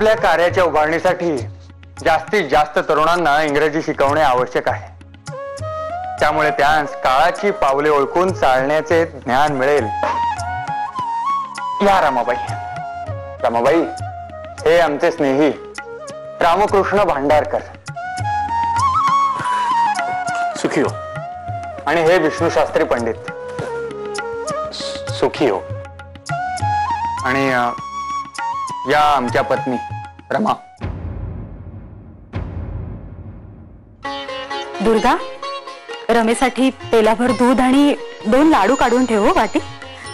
आपल्या कार्याच्या उभारणीसाठी जास्तीत जास्त तरुणांना इंग्रजी शिकवणे आवश्यक आहे। त्यामुळे त्यांस काळाची पावले ओळखून चालण्याचे ज्ञान मिळेल। या रमाबाई, रमाबाई हे आमचे स्नेही रामकृष्ण भांडारकर, सुखी हो। आणि हे विष्णू शास्त्री पंडित, सुखी हो। आणि या आमच्या पत्नी रमा। दुर्गा, रमेसाठी पेलाभर दूध आणि 2 लाडू काढून ठेव वाटी।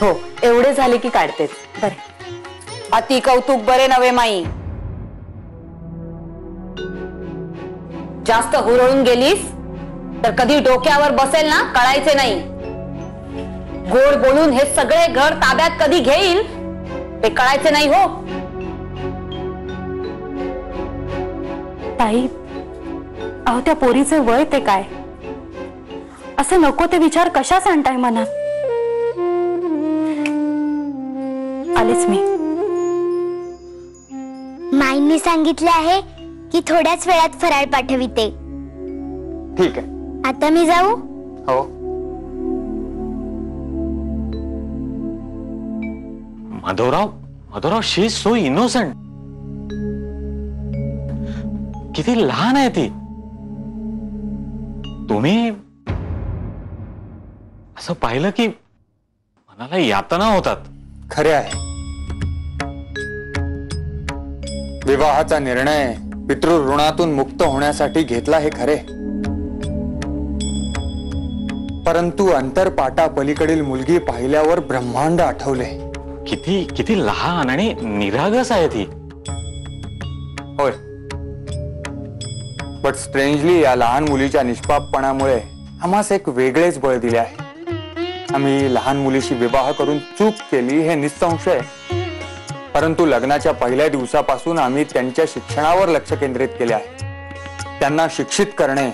हो, एवढे झाले की काढतेच। बरे। अति कौतुक बरे नवे माई। जास्त हुरळून गेलीस तर कधी डोक्यावर बसेल ना कळायचे नाही। गोड बोलून हे सगळे घर ताब्यात कधी घेईल ते कळायचे नाही हो। ताई, अहो त्या पोरीचे वय ते काय, असे नको ते विचार कशा सांगताय मनात? आलेच मी। माईंनी सांगितले आहे की थोड्याच वेळात फराळ पाठविते। ठीक आहे, आता मी जाऊ? हो। माधवराव, शी इज सो इनोसेंट। किती लहान आहे ती। तुम्ही असं पाहिलं की मनाला यातना होतात। खरे आहे, विवाहाचा निर्णय पितृऋणातून मुक्त होण्यासाठी घेतला हे खरे, परंतु अंतरपाटा पलीकडील मुलगी पाहिल्यावर ब्रह्मांड आठवले। किती किती लहान आणि निरागस आहे ती। होय, बट स्ट्रेंजली या लहान मुलीच्या निष्पापपणामुळे आम्हास एक वेगळेच बळ दिले आहे। आम्ही लहान मुलीशी विवाह करून चूक केली हे निसंशय, परंतु लग्नाच्या पहिल्या दिवसापासून आम्ही त्यांच्या शिक्षणावर लक्ष केंद्रित केले आहे। त्यांना शिक्षित करणे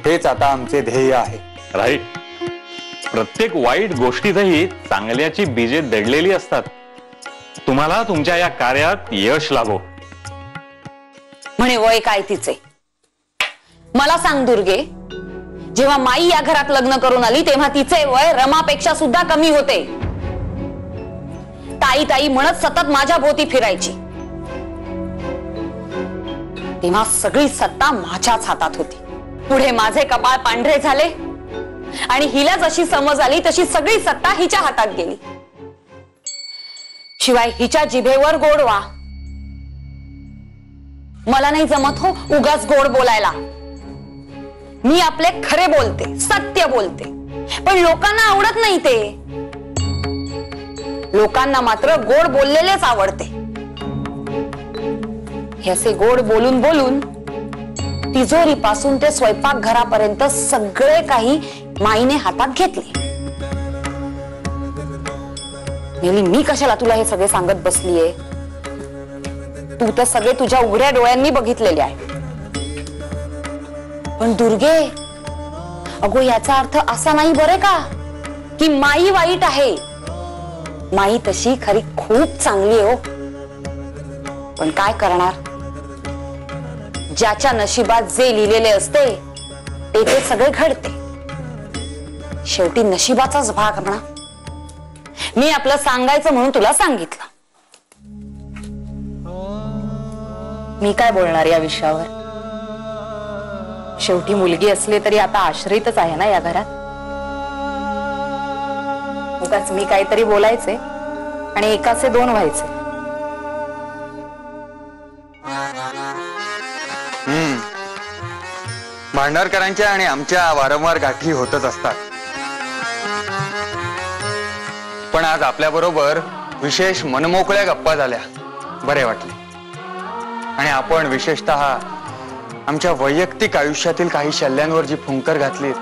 हेच आता आमचे ध्येय आहे। राईट। प्रत्येक वाईट गोष्टीतही चांगल्याची बीजे दडलेली असतात। तुम्हाला तुमच्या या कार्यात यश लाभो। म्हणे वय काय तिचे? मला सांग दुर्गे, जेव्हा माई या घरात लग्न करून आली तेव्हा तिचे वय रमापेक्षा सुद्धा कमी होते। ताई ताई म्हणत सतत माझ्या भोवती फिरायची। तेव्हा सगळी सत्ता माझ्याच हातात होती। पुढे माझे कपाळ पांढरे झाले आणि हिला जशी समज आली तशी सगळी सत्ता हिच्या हातात गेली। शिवाय हिच्या जिभेवर गोडवा। मला नाही जमत हो उगाच गोड बोलायला। मी आपले खरे बोलते, सत्य बोलते, पण लोकांना आवडत नाही ते। लोकांना मात्र गोड बोललेलेच आवडते। हे असे गोड बोलून बोलून तिजोरीपासून ते स्वयंपाकघरापर्यंत सगळे काही माईने हातात घेतले। मी कशाला तुला हे सगळे सांगत बसलीये? तू तर सगळे तुझ्या उघड्या डोळ्यांनी बघितलेले आहे। पण दुर्गे, अगो याचा अर्थ असा नाही बरे का की माई वाईट आहे। माई तशी खरी खूप चांगली हो, पण काय करणार, ज्याच्या नशिबात जे लिहिलेले असते ते सगळे घडते। शेवटी नशिबाचाच भाग म्हणा। मी आपलं सांगायचं म्हणून तुला सांगितलं। मी काय बोलणार या विषयावर? शेवटी मुलगी असली तरी आता आश्रितच आहे ना या घरात। उगाच मी काहीतरी बोलायचे आणि एकाचे 2 व्हायचे। भांडारकरांच्या आणि आमच्या वारंवार गाठी होतच असतात, पण आज आपल्या बरोबर विशेष मनमोकळ्या गप्पा झाल्या, बरे वाटले। आणि आपण विशेषतः आमच्या वैयक्तिक आयुष्यातील काही शल्यांवर जी फुंकर घातली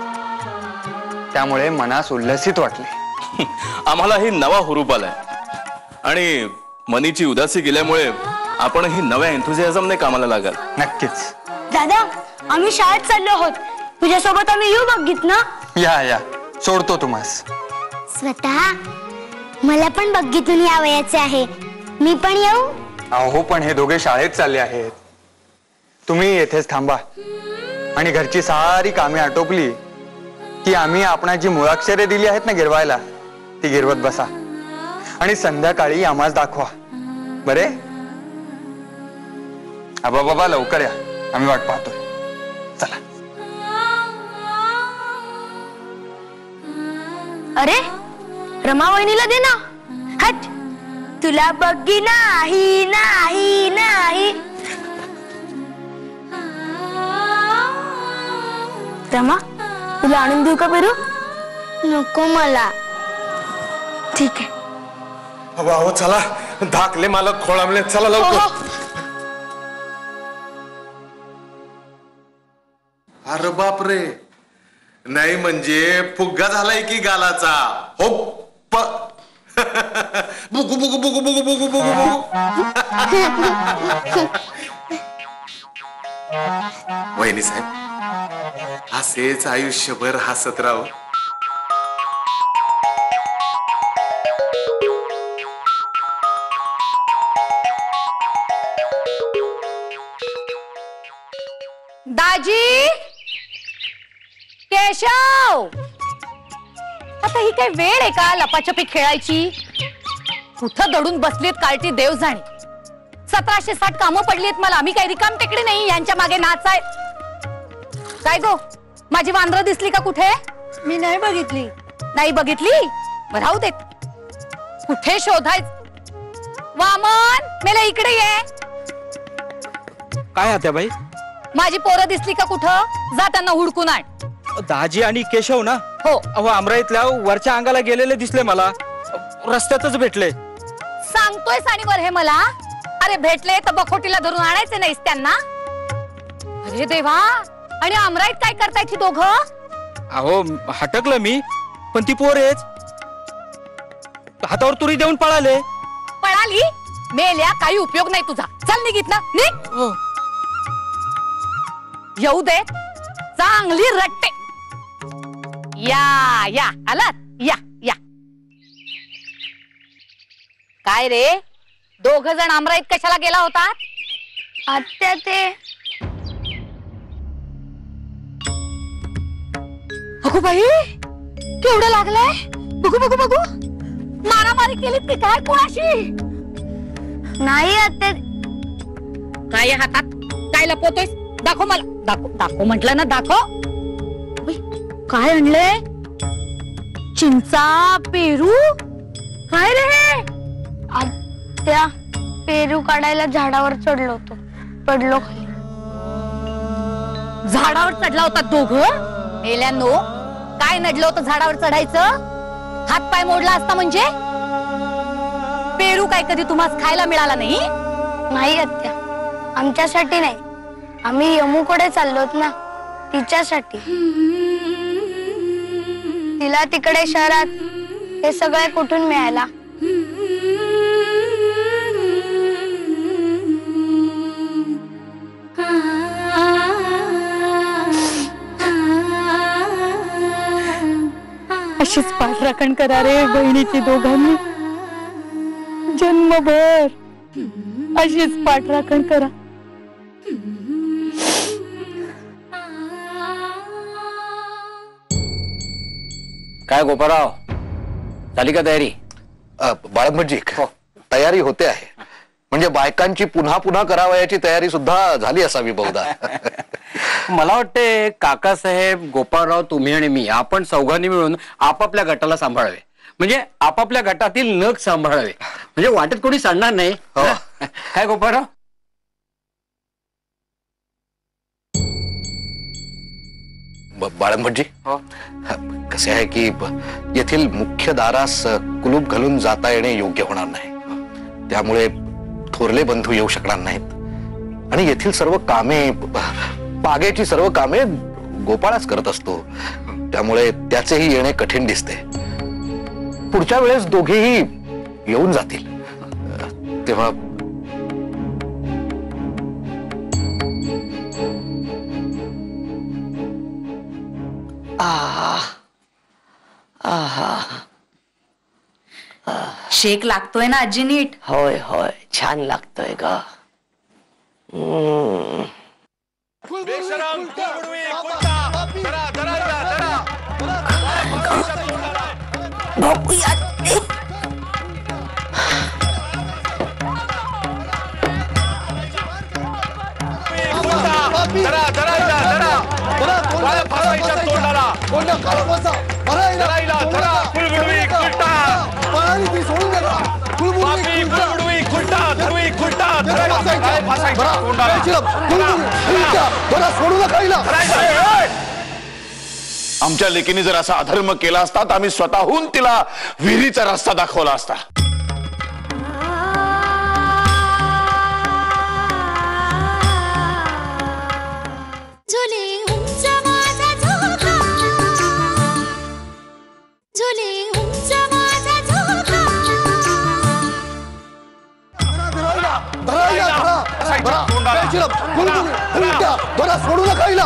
त्यामुळे मनास उल्लसित वाटले। आम्हाला ही नवा हुरूप आलाय आणि मनीची उदासी गेल्यामुळे आपण ही नव्या एन्थुसियाझमने कामाला लागाल। नक्कीच। दादा, आम्ही शाळेत चाललो आहोत, तुझ्यासोबत आम्ही येऊ बघित ना? या सोडतो तुम्हास। स्वतः मला पण बघितून यावयाचे आहे, मी पण येऊ? अहो पण हे दोघे शाळेत चालले आहेत. तुम्ही येथेच थांबा आणि घरची सारी कामे आटोपली की आम्ही आपणाची मुळाक्षरे दिली आहेत ना गिरवायला, ती गिरवत बसा आणि संध्याकाळी आम्हाला दाखवा. बरे आबा बाबा लवकर या, आम्ही वाट पाहतोय. चला. अरे रमा वहिनीला दे ना. हट, तुला बघी नाही नाही नाही. रमा तुला आणून देऊ का पेरू? नको मला. ठीक आहे. अहो चला, धाकले मालक खोळंबले, चला लवकर. अरे बापरे, नाही म्हणजे फुग्गा झालाय की गालाचा. हो बुगु बुगु बुगु बुगु बुगु बुगु बुगु. वहिनी साहेब, असेच आयुष्यभर हसत राहू. दाजी, केशव, आता ही काही वेळ आहे का लपाछपी खेळायची? कुठं दडून बसलीत कार्टी देव जाणे. 1760 कामं पडलीत मला, मी काही रिकाम टेकडी नाही यांच्या मागे नाचाय. काय गो, माझी वांद्र दिसली का कुठे? मी नाही बघितली. नाही बघितली? राहू देत. कुठे शोधायच? वामन, मेला इकडे ये. काय आत्याबाई? माझी पोरं दिसली का कुठं? जा त्यांना हुडकून आण. दाजी आणि केशव ना? हो. अहो अमराईतल्या वरच्या अंगाला गेलेले दिसले मला, रस्त्यातच भेटले. सांगतोय सानीवर हे मला? अरे भेटले तर बखोटीला धरून आणायचे नाहीस त्यांना? अरे देवा, आणि अमराईत काय करतायत ही दोघं? अहो हटकलं मी, पण ती पोरेच हातावर तुरी देऊन पळाले. पळाली? मेल्या, काही उपयोग नाही तुझा. चल निघित ना, निघ. हो. येऊ दे, चांगली रट्टे. या या आलात, या या. काय रे, दोघ जण अमराईत कशाला गेला होता? आत्या ते अगो बाई, केवढं लागलंय? बघू बघू बघू. मारामारी केलीत की काय कोणाशी? नाही आत्या. काय आहे हातात? काय लपवतोय? दाखव मला. दाखव दाखव म्हटलं ना, दाखव. उई, काय आणलंय? चिंचा, पेरू? काय रे हे? आत्या, पेरू काढायला झाडावर चढलो होतो, पडलो खाली. झाडावर चढला होता दोघं? मेल्यांनो, काय नडलं होतं झाडावर चढायचं? हात पाय मोडला असता म्हणजे? पेरू काय कधी तुम्हाला खायला मिळाला नाही? नाही आत्या, आमच्यासाठी नाही. आम्ही यमूकडे चाललोत ना, तिच्यासाठी. तिला तिकडे शहरात हे सगळे कुठून मिळाला? अशीच पाठराखण करा रे बहिणीची दोघांनी, जन्मभर अशीच पाठराखण करा. काय गोपाळराव, झाली का तयारी? बाळमजी, तयारी होते आहे. म्हणजे बायकांची पुन्हा पुन्हा करावयाची तयारी सुद्धा झाली असावी बहुधा. मला वाटते काकासाहेब, गोपाळराव, तुम्ही आणि मी आपण चौघांनी मिळून आपापल्या गटाला सांभाळावे. म्हणजे आपापल्या गटातील नख सांभाळावे, म्हणजे वाटेत कोणी सांडणार नाही. काय गोपाळराव? बाळमजी, कसे आहे की येथील मुख्य दारास कुलूप घालून जाता येणे योग्य होणार नाही. त्यामुळे थोरले बंधू येऊ शकणार नाहीत आणि येथील सर्व कामे, बागेची सर्व कामे गोपाळच करत असतो. त्यामुळे त्याचेही येणे कठीण दिसते. पुढच्या वेळेस दोघेही येऊन जातील तेव्हा. शेक लागतोय ना आजी नीट? होय होय छान लागतोय ग. आमच्या लेकीने जर असा अधर्म केला असता तर आम्ही स्वतःहून तिला विहिरीचा रस्ता दाखवला असता. सोडू नका हिला.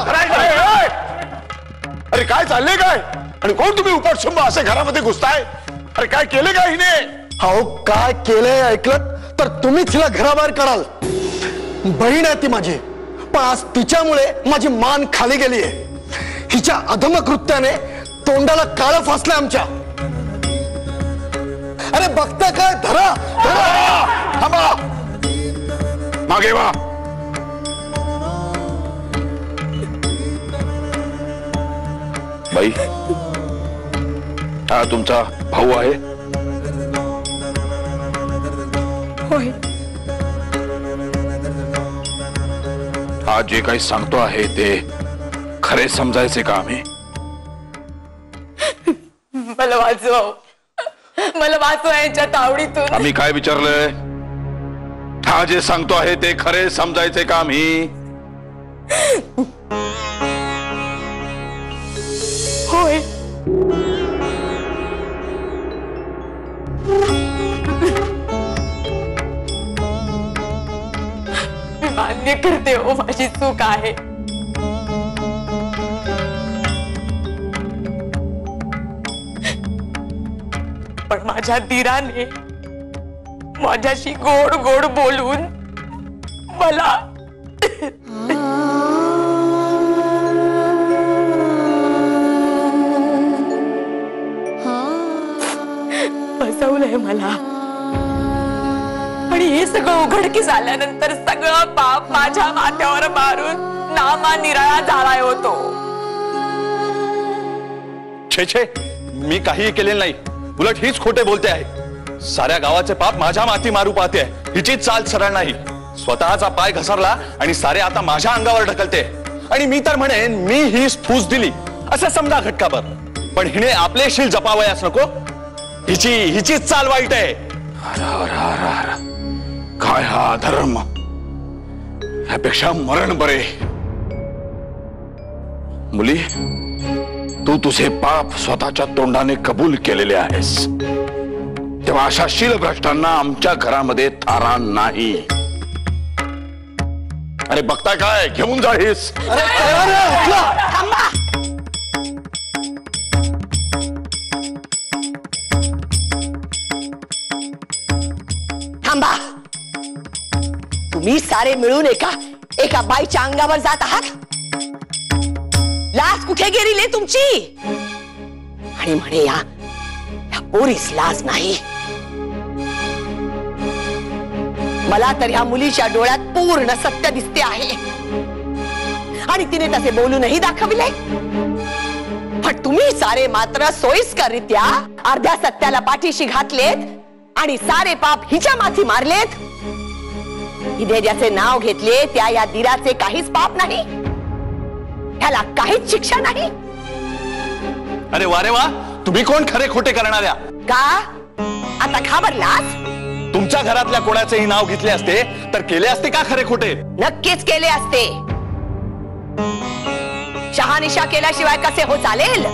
अरे काय चाललंय काय? आणि कोण तुम्ही उपटशुंभ असे घरामध्ये घुसताय? अरे काय केले का हिने? हो काय केलंय ऐकलं तर तुम्हीच हिला घराबाहेर काढाल. बहीण आहे ती माझी, पण आज तिच्यामुळे माझी मान खाली गेली आहे. हिच्या अधम कृत्याने तोंडाला काळं फासलंय आमच्या. अरे बघता काय? धरा धरा. थांबा, मागे वा. बाई, हा तुमचा भाऊ आहे? होय. हा जे काही सांगतो आहे ते खरे समजायचे का आम्ही? मला वाचव, मला वाचव यांच्या तावडीतून. आम्ही काय विचारलंय? हा जे सांगतो आहे ते खरे समजायचे का आम्ही? होय. मान्य करते हो, माझी चूक आहे. पण माझ्या धीराने माझ्याशी गोड गोड बोलून मला फसवलंय मला. आणि हे सगळं उघडकीस आल्यानंतर सगळं पाप माझ्या माथ्यावर मारून नामा निराळा झालाय होतो. छे छे, मी काहीही केलेलं नाही. उलट हीच खोटे बोलते आहे. साऱ्या गावाचे पाप माझ्या माथी मारू पाहते. हिची चाल सरळ नाही. स्वतःचा पाय घसरला आणि सारे आता माझ्या अंगावर ढकलते. आणि मी तर म्हणेन मी ही फूस दिली असं समजा घटकाभर. पण हिने आपले शील जपावयास नको. हिची चाल वाईट आहे. काय हा अधर्म? यापेक्षा मरण बरे. मुली, तू तुझे पाप स्वतःच्या तोंडाने कबूल केलेले आहेस, तेव्हा अशा शीलभ्रष्टांना आमच्या घरामध्ये थारा नाही. अरे बघताय काय? घेऊन जाईस. थांबा. तुम्ही सारे मिळून एका बाईच्या अंगावर जात आहात. लाज कुठे गेली तुमची? आणि म्हणे या पोरीस लाज नाही. मला तर ह्या मुलीच्या डोळ्यात पूर्ण सत्य दिसते आहे. आणि तिने तसे बोलूनही दाखविले. पण तुम्ही सारे मात्र सोयीस्कररित्या अर्ध्या सत्याला पाठीशी घातलेत आणि सारे पाप हिच्या माथी मारलेत. हिने ज्याचे नाव घेतले त्या या दिराचे काहीच पाप नाही. ह्याला काहीच शिक्षा नाही. अरे वा रे वा, तुम्ही कोण खरे खोटे करणाऱ्या? का आता घाबरलास? तुमच्या घरातल्या कोणाचेही नाव घेतले असते तर केले असते का खरे खोटे? नक्कीच केले असते. शहानिशा केल्याशिवाय कसे हो चालेल?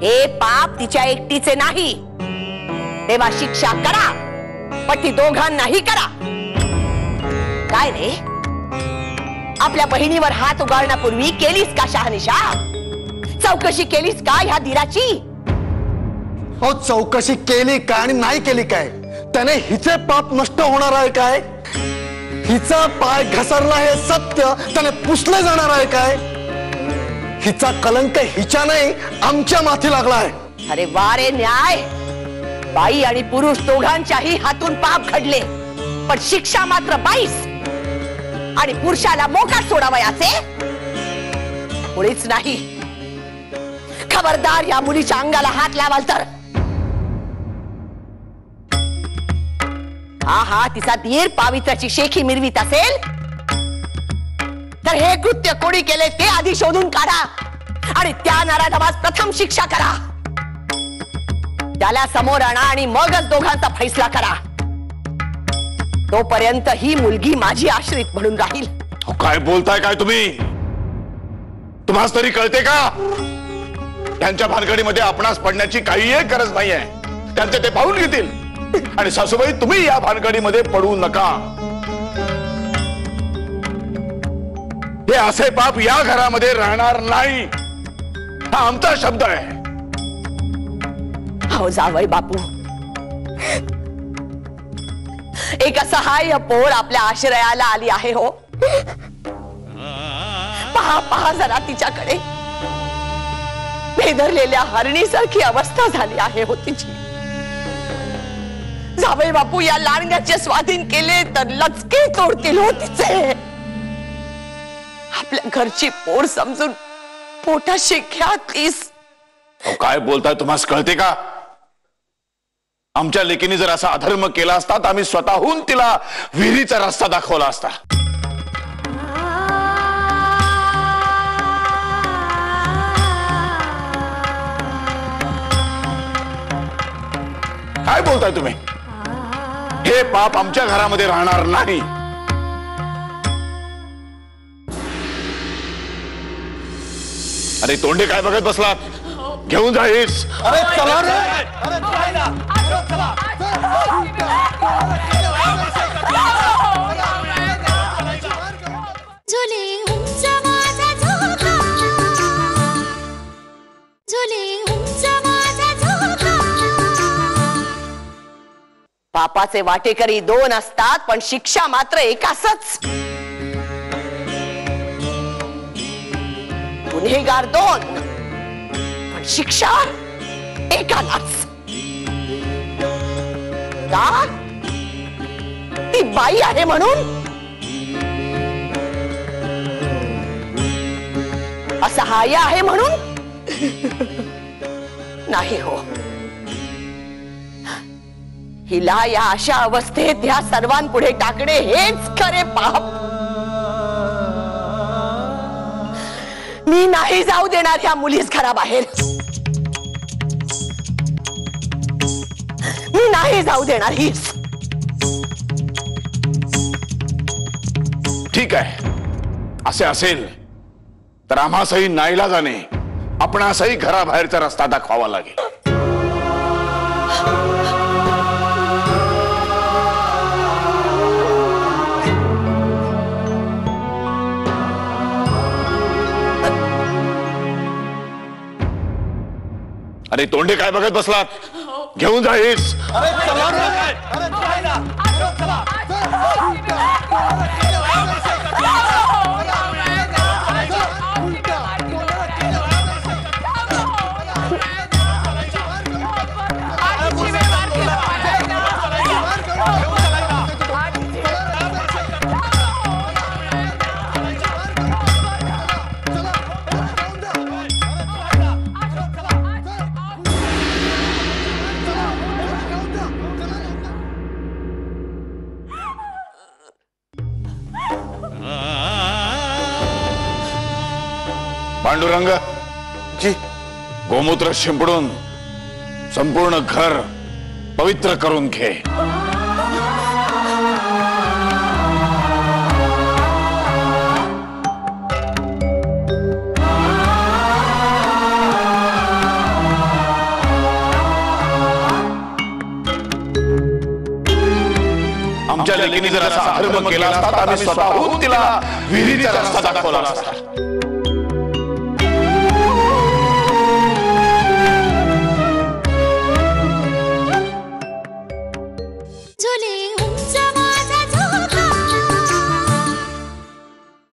हे पाप तिच्या एकटीचे नाही. तेव्हा शिक्षा करा, पण ती दोघांनाही करा. काय रे, आपल्या बहिणीवर हात उगारण्यापूर्वी केलीस का शहानिशा? चौकशी केलीस का ह्या धीराची? अहो चौकशी केली काय आणि नाही केली काय त्याने हिचे पाप नष्ट होणार आहे काय? हिचा पाय घसरला हे सत्य त्याने पुसले जाणार आहे काय? हिचा कलंक हिच्या नाही आमच्या माथी लागला आहे. अरे वारे न्याय, बाई आणि पुरुष दोघांच्याही हातून पाप घडले, पण शिक्षा मात्र बाईस आणि पुरुषाला मोकाट सोडावयाचे मुळीच नाही. खबरदार या मुलीच्या अंगाला हात लावाल तर हा तिचा धीर पावित्र्याची शेखी मिरवीत असेल तर हे कृत्य कोणी केले ते आधी शोधून काढा आणि त्या नराधमास प्रथम शिक्षा करा. त्याला समोर आणा आणि मगच दोघांचा फैसला करा. तोपर्यंत ही मुलगी माझी आश्रित म्हणून राहील. काय बोलताय काय तुम्ही? तुम्हाला तरी कळते का? त्यांच्या भानगडीमध्ये आपणास पडण्याची काही एक गरज नाहीये. त्यांचे ते पाहून घेतील. आणि सासूबाई तुम्ही या भानगडीमध्ये पडू नका. हे असे पाप या घरामध्ये राहणार नाही, हा आमचा शब्द आहे. हो जावई बापू, एक असहाय्य पोर आपल्या आश्रयाला आली आहे. हो पहा पहा जरा तिच्याकडे. भेदरलेल्या हरणीसारखी अवस्था झाली आहे हो तिची. जावई बापू या लांडग्याचे स्वाधीन केले तर लचके तोडतील हो तिचे. आपल्या घरची पोर समजून पोटाशी घ्या तीस. काय बोलताय? तुम्हाला कळते का? आमच्या लेकीने जर असा अधर्म केला असता तर आम्ही स्वतःहून तिला विहिरीचा रस्ता दाखवला असता. काय बोलताय तुम्ही? हे पाप आमच्या घरामध्ये राहणार नाही. अरे तोंडे काय बघत बसलात? घेऊन जाईस. अरे चला रे. पापाचे वाटेकरी दोन असतात पण शिक्षा मात्र एकाच. गुन्हेगार दोन पण शिक्षा एकालाच. का? ती बाई आहे म्हणून? असहाय्य आहे म्हणून? नाही हो. हिला या अशा अवस्थेत ह्या सर्वांपुढे टाकणे हेच खरे पाप. मी नाही जाऊ देणार ह्या मुलीस घराबाहेर. मी नाही जाऊ देणार हीच. ठीक आहे, असे असेल तर आम्हासही नाईलाजाने आपणासही घराबाहेरचा रस्ता दाखवावा लागेल. अरे तोंडे काय बघत बसलात? घेऊन जाईस. पांडुरंग जी, गोमूत्र शिंपडून संपूर्ण घर पवित्र करून घे. आमच्या लेकीने जर असा अधर्म केला असता तर आम्ही स्वतःहून तिला विहिरीचा रस्ता दाखवला असता.